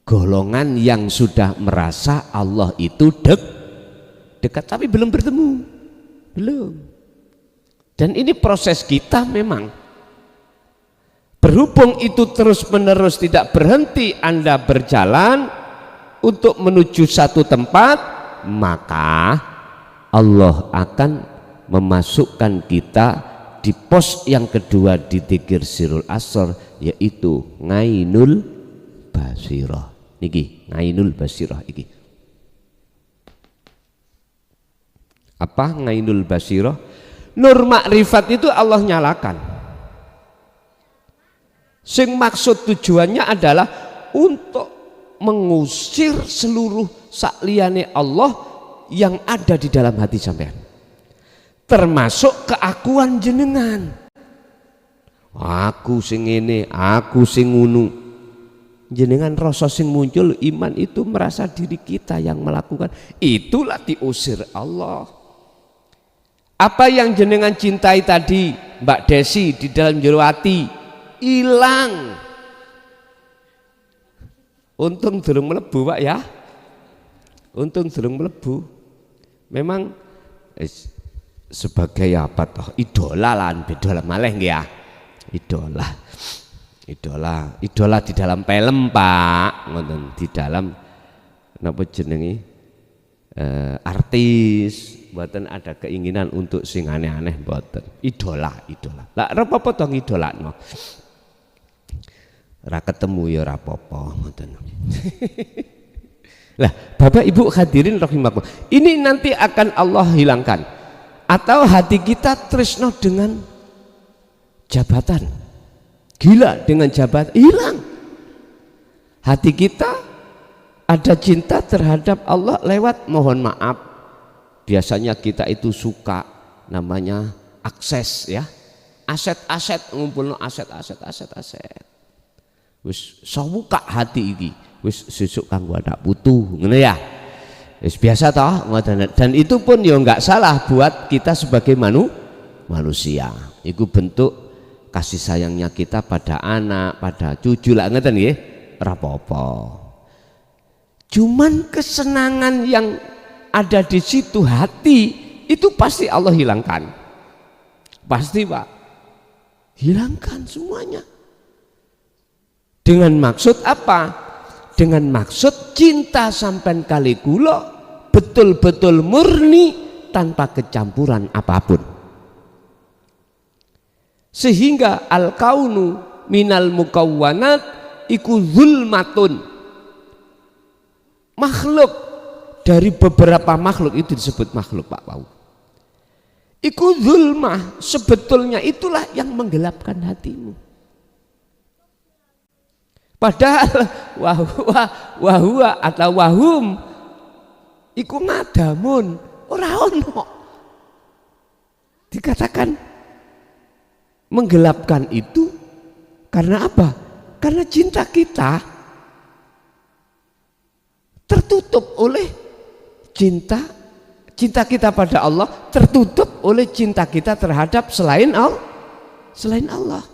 golongan yang sudah merasa Allah itu dekat tapi belum bertemu, belum. Dan ini proses kita memang. Berhubung itu terus menerus tidak berhenti Anda berjalan untuk menuju satu tempat, maka Allah akan memasukkan kita di pos yang kedua di dzikir sirul asr, yaitu ngainul basirah. Niki ngainul basirah iki. Apa ngainul basirah? Nur makrifat itu Allah nyalakan. Sing maksud tujuannya adalah untuk mengusir seluruh sakliyane Allah yang ada di dalam hati sampean, termasuk keakuan jenengan. Aku sing ini, aku sing ngunu. Jenengan rasa sing muncul iman itu merasa diri kita yang melakukan, itulah diusir Allah. Apa yang jenengan cintai tadi, Mbak Desi, di dalam jero hati hilang. Untung durung mlebu Pak ya. Untung durung mlebu. Memang sebagai apa toh idola lan beda malih nggih ya. Idola di dalam film Pak, ngoten di dalam napa jenenge artis, mboten ada keinginan untuk sing aneh-aneh mboten. Idola. Lah apa-apa to ngidolakno. Ora ketemu ya ora apa-apa ngoten. Lah, Bapak Ibu hadirin rahimakumullah. Ini nanti akan Allah hilangkan. Atau hati kita tresno dengan jabatan. Gila dengan jabatan, hilang. Hati kita ada cinta terhadap Allah lewat mohon maaf. Biasanya kita itu suka namanya akses ya. Aset-aset ngumpulno aset. Wis sawuka hati iki. Wis sesuk kanggo anak putu ngono ya. Wis biasa toh dan itu pun ya enggak salah buat kita sebagai manusia. Itu bentuk kasih sayangnya kita pada anak, pada cucu lah ngeten nggih. Ora apa-apa. Cuman kesenangan yang ada di situ hati itu pasti Allah hilangkan. Pasti Pak. Hilangkan semuanya. Dengan maksud apa? Dengan maksud cinta sampean kali kula betul-betul murni tanpa kecampuran apapun. Sehingga al-kaunu minal mukawwanat iku zulmatun. Makhluk dari beberapa makhluk itu disebut makhluk Pak Pau. Iku zulmah, sebetulnya itulah yang menggelapkan hatimu. Padahal wahua atau wahum iku ngadamun ora ono. Dikatakan menggelapkan itu karena apa? Karena cinta kita tertutup oleh cinta kita pada Allah, tertutup oleh cinta kita terhadap selain Allah.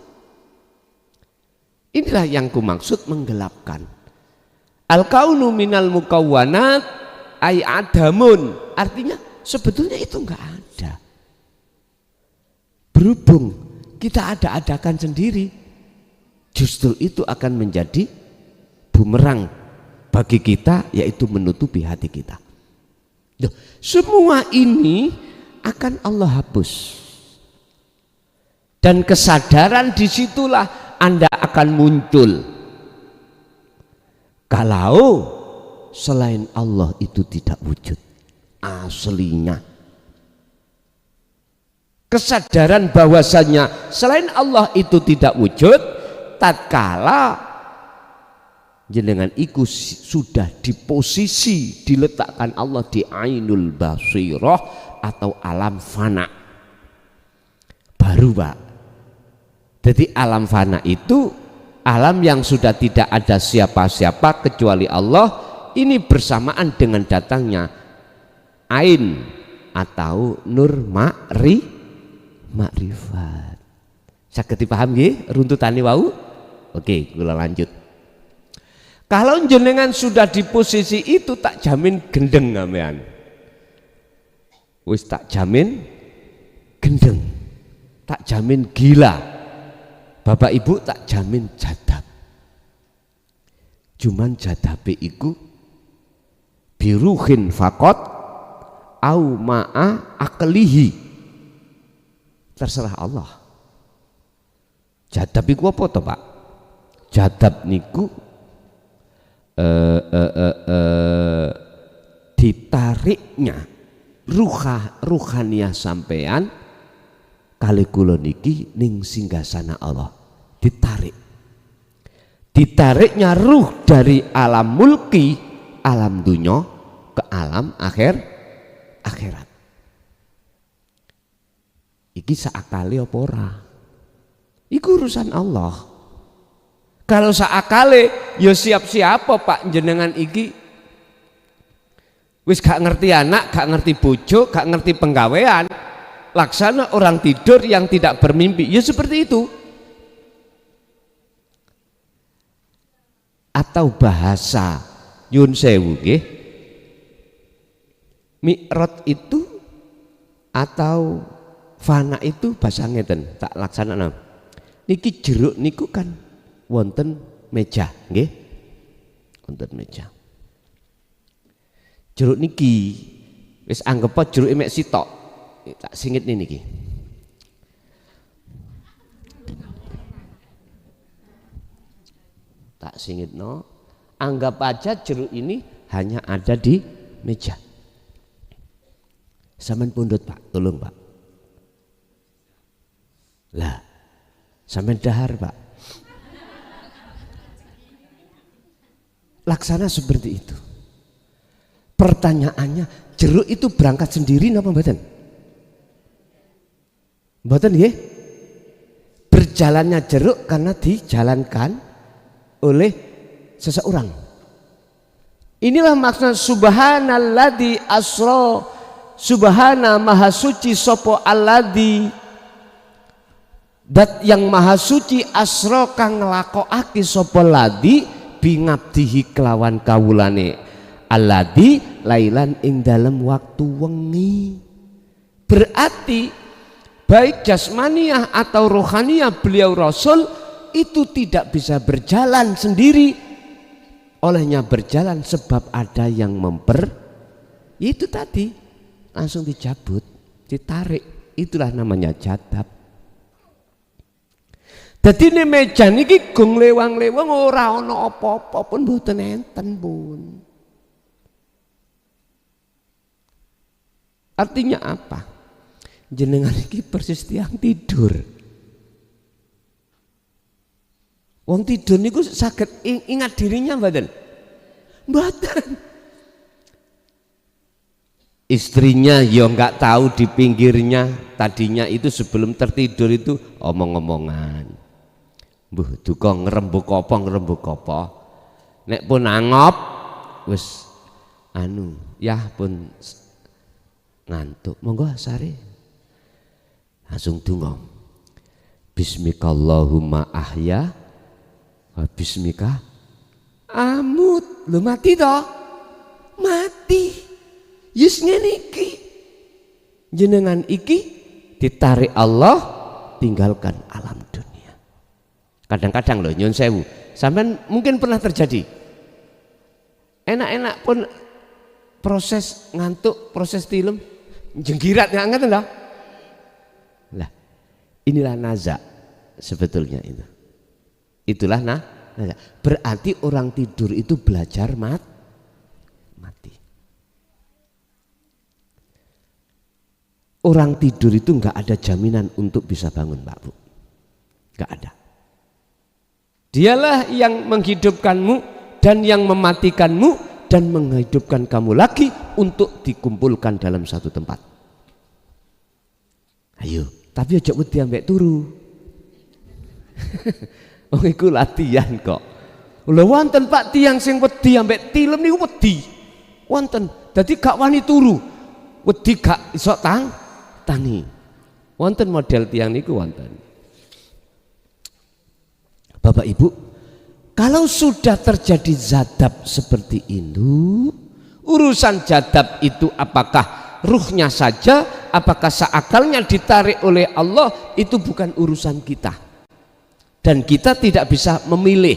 Inilah yang kumaksud menggelapkan. Al-kaunu minal mukawwanat ay adamun. Artinya sebetulnya itu enggak ada. Berhubung kita ada-adakan sendiri, justru itu akan menjadi bumerang bagi kita, yaitu menutupi hati kita. Semua ini akan Allah hapus. Dan kesadaran disitulah Anda akan muncul. Kalau selain Allah itu tidak wujud aslinya. Kesadaran bahwasanya selain Allah itu tidak wujud, tatkala jenengan iku sudah di posisi diletakkan Allah di ainul basirah atau alam fana. Baru Pak. Jadi alam fana itu alam yang sudah tidak ada siapa-siapa kecuali Allah. Ini bersamaan dengan datangnya ain atau nur makrifat. Saged dipaham nggih runtutane wau? Oke, kula lanjut. Kalau jenengan sudah di posisi itu tak jamin gendeng sampean. Wis tak jamin gendeng. Tak jamin gila. Bapak Ibu tak jamin jadab. Cuman jadabe iku biruhin fakot au ma'a aklihi. Terserah Allah. Jadab iku apa to Pak? Jadab niku ditariknya ruhaniyah sampean kali kula niki ning singgasana Allah. Ditariknya ruh dari alam mulki, alam dunya ke alam akhirat. Iki saakale apa ora? Iku urusan Allah. Kalau saakale ya siap-siap Pak jenengan iki wis gak ngerti anak, gak ngerti bojo, gak ngerti penggawean, laksana orang tidur yang tidak bermimpi. Ya seperti itu. Atau bahasa nyun sewu nggih, mi'rad itu atau fana itu bahasa ngeten tak laksana. Niki jeruk niku kan wonten meja, nggih. Wonten meja. Jeruk niki wis anggap jeruk mek sitok. Tak singit niki. Tak singit no. Anggap aja jeruk ini hanya ada di meja. Sampean pundhut Pak, tolong Pak. Lah, sampean dahar Pak. Laksana seperti itu. Pertanyaannya, jeruk itu berangkat sendiri napa mboten? Mboten nggih? Berjalannya jeruk karena dijalankan oleh seseorang. Inilah maksud subhanalladzi asra, subhana maha suci sapa alladzi, dat yang maha suci asra kang nglakokake sapa ladzi bingabdihi kelawan kawulane alladzi lailan ing dalem waktu wengi. Berarti baik jasmaniah atau rohaniah beliau Rasul itu tidak bisa berjalan sendiri. Olehnya berjalan sebab ada yang itu tadi langsung dicabut, ditarik. Itulah namanya jadab. Jadi ini meja niki gong lewang-lewang ora ana apa-apa pun mboten enten pun. Artinya apa? Jenengan iki persis tiang tidur. Wong tidur niku saged ingat dirinya mboten? Mboten. Istrinya ya enggak tahu di pinggirnya tadinya itu sebelum tertidur itu omong-omongan. Mbuh duka ngrembug apa. Nek pun angop wis ya pun ngantuk. Monggo sare. Langsung donga. Bismikallahumma ahya wa bismika amut. Lho mati toh? Mati. Yus ngene iki. Jenengan iki ditarik Allah, tinggalkan alam dunia. Kadang-kadang loh nyun sewu, sampean mungkin pernah terjadi. Enak-enak pun proses ngantuk, proses tilem, jenggirat nggak loh. Lah, inilah naza sebetulnya itu. Itulah naza. Berarti orang tidur itu belajar mati. Orang tidur itu nggak ada jaminan untuk bisa bangun, Pak Bu. Nggak ada. Dialah yang menghidupkanmu dan yang mematikanmu dan menghidupkan kamu lagi untuk dikumpulkan dalam satu tempat. Ayo, tapi aja wedi ambek turu. Oh iku latihan kok. Lha wonten Pak tiyang sing wedi ambek tilem niku wedi. Wonten. Dadi gak wani turu. Wedi gak iso tangi. Wonten model tiyang niku wonten. Bapak Ibu, kalau sudah terjadi jadab seperti itu, urusan jadab itu apakah ruhnya saja, apakah seakalnya ditarik oleh Allah, itu bukan urusan kita. Dan kita tidak bisa memilih.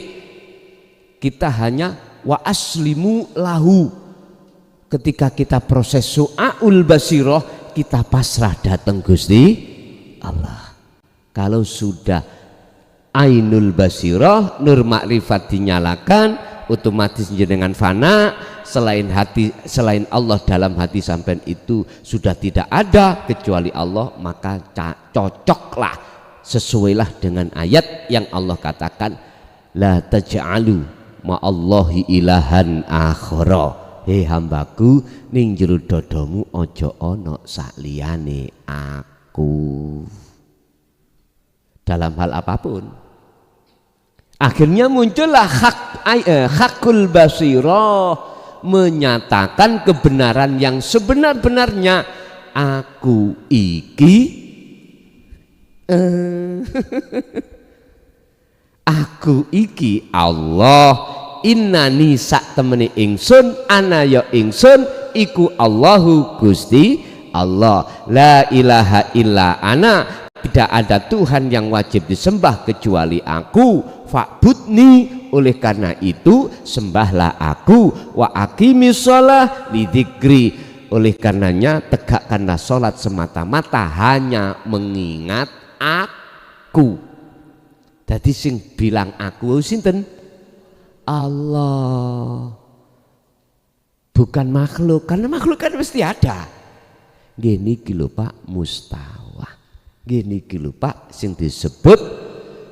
Kita hanya wa aslimu lahu. Ketika kita proses su'aul basiroh, kita pasrah datang Gusti Allah. Kalau sudah ainul basiroh, nur makrifat dinyalakan, otomatis jenengan fana. Selain Allah dalam hati sampean itu sudah tidak ada kecuali Allah, maka cocoklah, sesuailah dengan ayat yang Allah katakan, la taj'alu ma'allahi ilahan akhara. Hei hambaku, ning jero dodomu ojo ono sakliyane aku. Dalam hal apapun. Akhirnya muncullah hakul basirah, menyatakan kebenaran yang sebenar-benarnya. Aku iki aku iki Allah, innani sak temene ingsun, ana ya ingsun iku Allahu Gusti Allah, la ilaha illa ana, tidak ada Tuhan yang wajib disembah kecuali aku, fa'budni, oleh karena itu sembahlah aku, wa aqimis shalah lidzikri, oleh karenanya tegakkanlah sholat semata-mata hanya mengingat aku. Jadi sing bilang aku sinten? Allah, bukan makhluk, karena makhluk kan mesti ada. Gini kilo Pak mustawah, gini kilo Pak sing disebut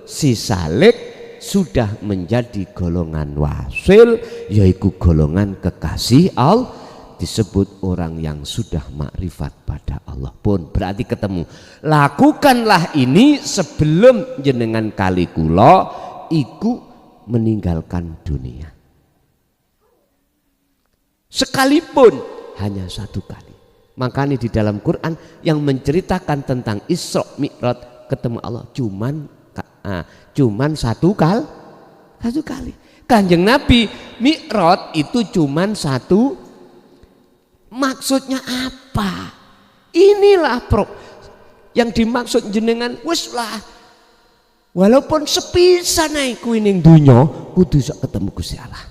si Salik sudah menjadi golongan wasil, yaitu golongan kekasih Allah, disebut orang yang sudah makrifat pada Allah pun berarti ketemu. Lakukanlah ini sebelum jenengan kali kula iku meninggalkan dunia, sekalipun hanya satu kali. Makanya di dalam Quran yang menceritakan tentang Isra Mi'raj ketemu Allah cuman satu kali. Kanjeng Nabi Mi'raj itu cuman satu. Maksudnya apa? Inilah yang dimaksud jenengan wis lah. Walaupun sepisan naik kuning dunya kudu sok ketemu Gusti Allah.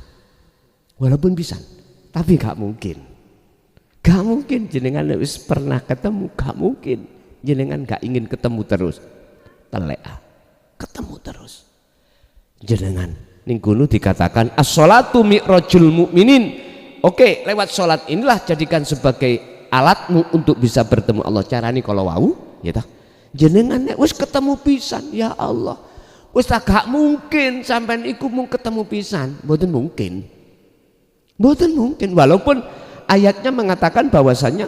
Walaupun pisan, tapi gak mungkin. Gak mungkin jenengan wis pernah ketemu, gak mungkin jenengan gak ingin ketemu terus. Telek ketemu terus. Jenengan ning kono dikatakan as-sholatu mi'rajul mukminin. Oke, lewat sholat inilah jadikan sebagai alatmu untuk bisa bertemu Allah. Caranya kalau wau, ya tak? Jenengan wis ketemu pisan, ya Allah. Wis gak mungkin sampean iku mung ketemu pisan, mboten mungkin. Mboten mungkin, walaupun ayatnya mengatakan bahwasanya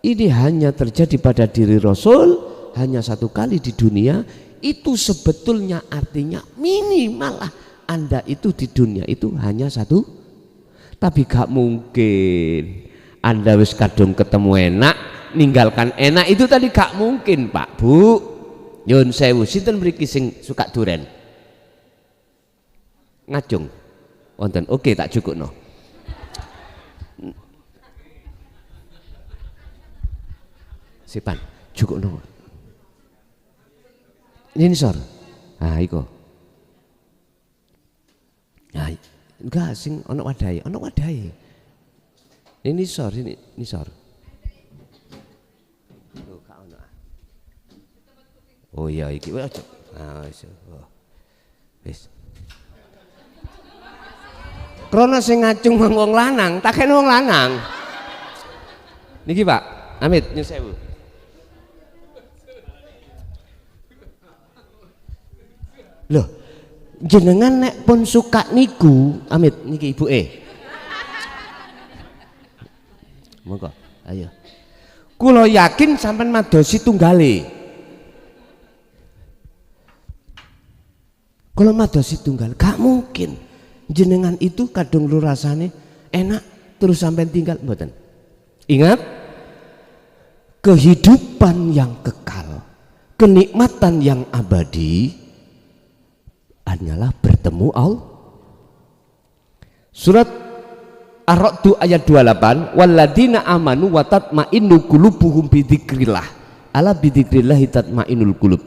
ini hanya terjadi pada diri Rasul hanya satu kali di dunia. Itu sebetulnya artinya minimal lah Anda itu di dunia itu hanya satu. Tapi gak mungkin Anda wis kadung ketemu enak ninggalkan enak, itu tadi gak mungkin Pak Bu. Nyun sewu, sinten mriki sing suka duren? Ngajung wonten. Oke, tak cukupno. Sipan cukupno. Ini sor. Ah iku. Nah, enggak sing ono wadahe, ono wadahe. Ini sor, ini sor. Oh iya iki wis aja. Ah wis. Wis. Krana sing ngacung wong lanang, tak kene wong lanang. Niki Pak, Amit nyun sewu. Loh, jenengan nek pun suka niku, Amit niki ibuke. Monggo, ayo. Kula yakin sampean madosi tunggale. Kalau madosi tunggal, gak mungkin jenengan itu kadung lu rasane enak terus sampai tinggal, mboten. Ingat, kehidupan yang kekal, kenikmatan yang abadi hanyalah bertemu Allah. Surat Ar-Ra'd ayat 28, walladzina amanu wa tatma'innu qulubuhum bidzikrillah. Ala bidzikrillah tatma'innul qulub.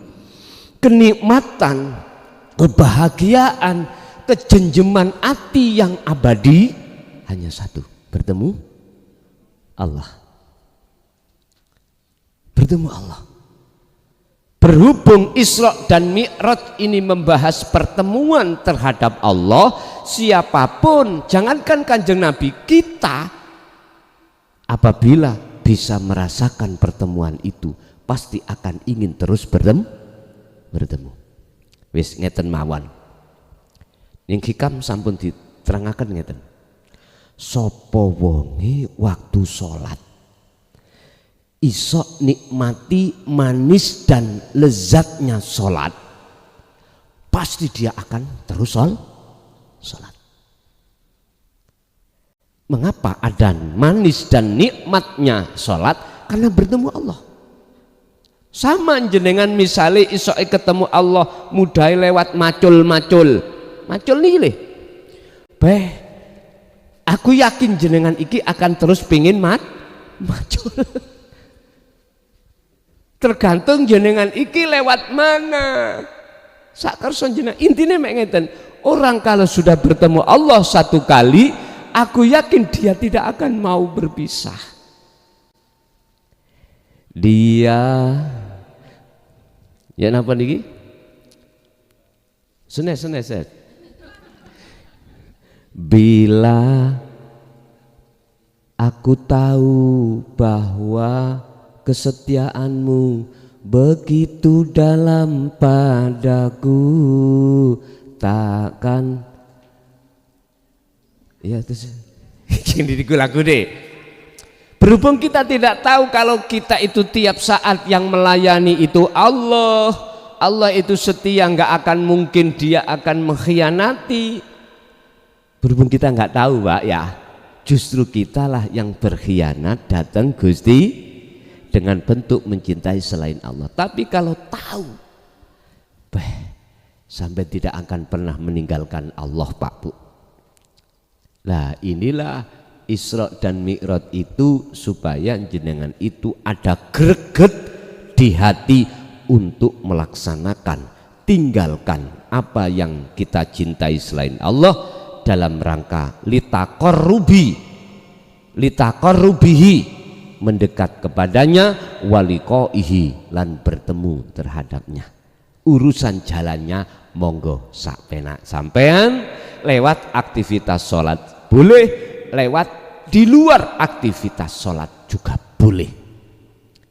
Kenikmatan, kebahagiaan, kejenjeman hati yang abadi hanya satu, bertemu Allah. Bertemu Allah. Berhubung Isra dan Mi'raj ini membahas pertemuan terhadap Allah, siapapun, jangankan Kanjeng Nabi, kita apabila bisa merasakan pertemuan itu pasti akan ingin terus bertemu. Wis ngeten mawon. Ning hikam sampun diterangaken ngeten. Sapa wonge waktu salat iso nikmati manis dan lezatnya salat, pasti dia akan terus salat. Mengapa ada manis dan nikmatnya salat? Karena bertemu Allah. Sama jenengan misalnya isoke ketemu Allah mudai lewat macul niki le. Beh Aku yakin jenengan iki akan terus pingin maju. Tergantung jenengan iki lewat mana. Sakerson jenengan intine mek ngeten. Orang kalau sudah bertemu Allah satu kali, aku yakin dia tidak akan mau berpisah. Dia ya napa niki? Senes. Bila aku tahu bahwa kesetiaanmu begitu dalam padaku, takkan ya terus gini lagu deh. Berhubung kita tidak tahu kalau kita itu tiap saat yang melayani itu Allah itu setia, nggak akan mungkin dia akan mengkhianati. Berhubung kita nggak tahu Pak ya, justru kitalah yang berkhianat datang Gusti dengan bentuk mencintai selain Allah. Tapi kalau tahu sampai tidak akan pernah meninggalkan Allah Pak Bu. Nah inilah Isra dan Mi'raj itu supaya jenengan itu ada greget di hati untuk melaksanakan, tinggalkan apa yang kita cintai selain Allah dalam rangka litaqarrubihi mendekat kepadanya, waliqaihi lan bertemu terhadapnya. Urusan jalannya monggo sak penak sampean, lewat aktivitas sholat boleh, lewat di luar aktivitas sholat juga boleh.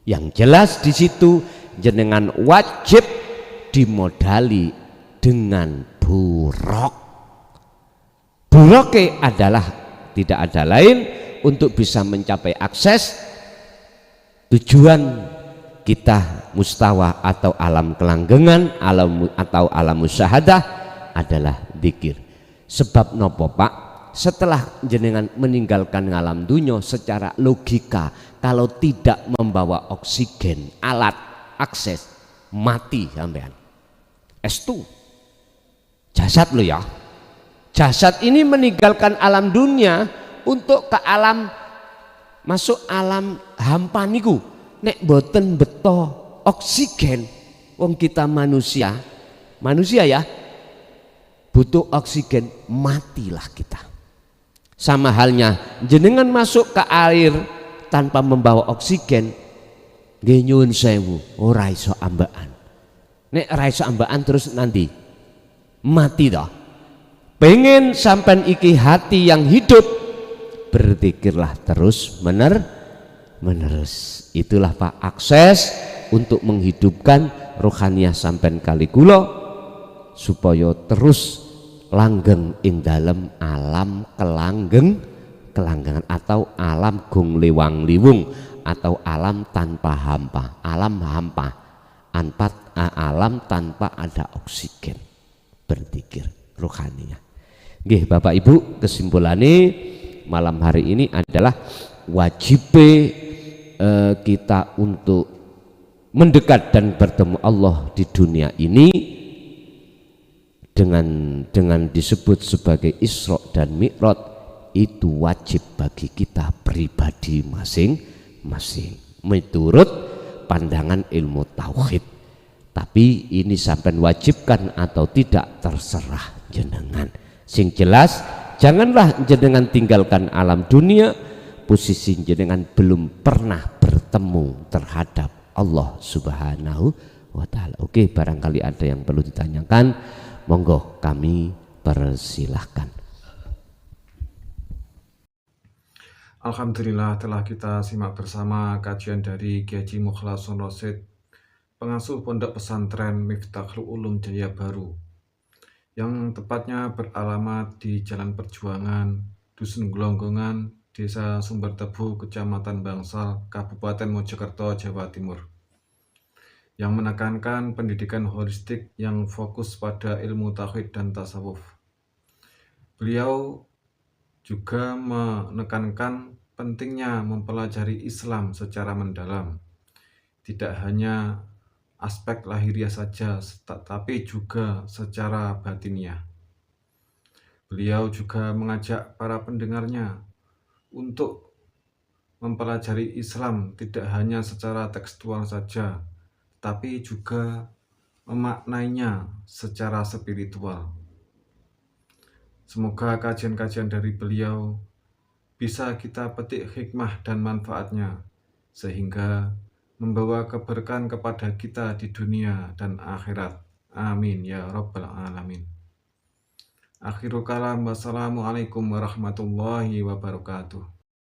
Yang jelas di situ jenengan wajib dimodali dengan buruk. Buroke adalah tidak ada lain untuk bisa mencapai akses tujuan kita mustawa atau alam kelanggengan, atau alam musyahadah adalah dzikir. Sebab nopo Pak, setelah jenengan meninggalkan alam dunya secara logika, kalau tidak membawa oksigen, alat akses, mati sampean. Estu jasad lo ya. Jasad ini meninggalkan alam dunia untuk ke alam, masuk alam hampa niku. Nek boten beto oksigen, wong kita manusia ya, butuh oksigen, matilah kita. Sama halnya jenengan masuk ke air tanpa membawa oksigen, nggih nyuwun sewu, ora iso ambaan. Nek ora iso ambaan terus nanti mati toh. Pengen sampai iki hati yang hidup, berzikirlah terus menerus. Itulah Pak akses untuk menghidupkan rohaniah sampai kali kula supaya terus langgeng ing dalem alam kelanggengan atau alam gong lewang liwung atau alam tanpa hampa, alam hampa, alam tanpa ada oksigen. Berzikir rohaniah. Nggih Bapak Ibu, kesimpulannya malam hari ini adalah wajib kita untuk mendekat dan bertemu Allah di dunia ini dengan disebut sebagai Isra dan Mi'raj, itu wajib bagi kita pribadi masing-masing menurut pandangan ilmu tauhid. Tapi ini sampai wajibkan atau tidak terserah jenengan. Sing jelas janganlah jenengan tinggalkan alam dunia posisi jenengan belum pernah bertemu terhadap Allah Subhanahu wa Ta'ala. Oke, barangkali ada yang perlu ditanyakan, monggo kami persilahkan. Alhamdulillah telah kita simak bersama kajian dari Kiai Haji Mukhlason Rosyid, pengasuh Pondok Pesantren Miftahul Ulum Jaya Baru, yang tepatnya beralamat di Jalan Perjuangan, Dusun Glonggongan, Desa Sumbertebu, Kecamatan Bangsal, Kabupaten Mojokerto, Jawa Timur, yang menekankan pendidikan holistik yang fokus pada ilmu tauhid dan tasawuf. Beliau juga menekankan pentingnya mempelajari Islam secara mendalam, tidak hanya aspek lahiriah saja, tetapi juga secara batiniah. Beliau juga mengajak para pendengarnya untuk mempelajari Islam tidak hanya secara tekstual saja, tapi juga memaknainya secara spiritual. Semoga kajian-kajian dari beliau bisa kita petik hikmah dan manfaatnya, sehingga membawa keberkahan kepada kita di dunia dan akhirat. Amin ya rabbal alamin. Akhirul kalam, wassalamualaikum warahmatullahi wabarakatuh.